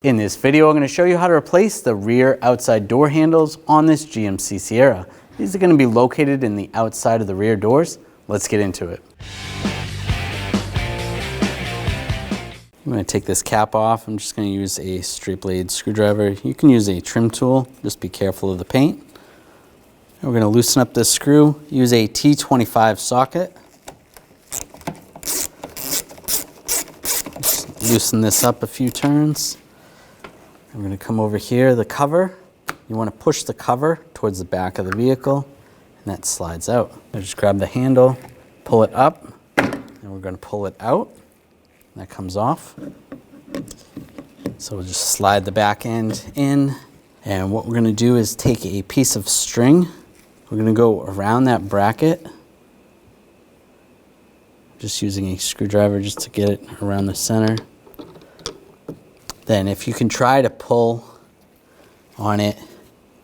In this video, I'm going to show you how to replace the rear outside door handles on this GMC Sierra. These are going to be located in the outside of the rear doors. Let's get into it. I'm going to take this cap off. I'm just going to use a straight blade screwdriver. You can use a trim tool, just be careful of the paint. And we're going to loosen up this screw, use a T25 socket. Just loosen this up a few turns. I'm going to come over here, the cover. You want to push the cover towards the back of the vehicle, and that slides out. I just grab the handle, pull it up, and we're going to pull it out. And that comes off. So we'll just slide the back end in. And what we're going to do is take a piece of string. We're going to go around that bracket. Just using a screwdriver just to get it around the center. Then if you can try to pull on it,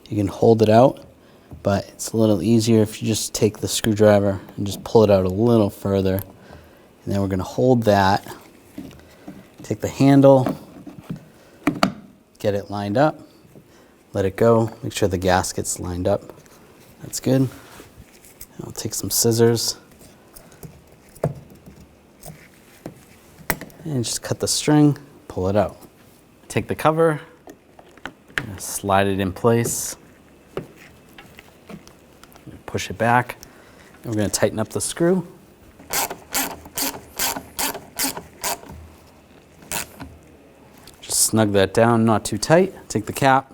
you can hold it out, but it's a little easier if you just take the screwdriver and just pull it out a little further. And then we're going to hold that, take the handle, get it lined up, let it go, make sure the gasket's lined up. That's good. I'll take some scissors and just cut the string, pull it out. Take the cover, slide it in place, push it back, and we're going to tighten up the screw. Just snug that down, not too tight. Take the cap,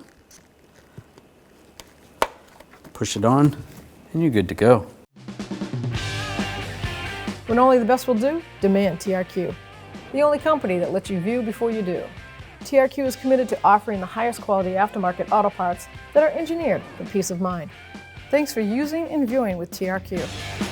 push it on, and you're good to go. When only the best will do, demand TRQ. The only company that lets you view before you do. TRQ is committed to offering the highest quality aftermarket auto parts that are engineered for peace of mind. Thanks for using and viewing with TRQ.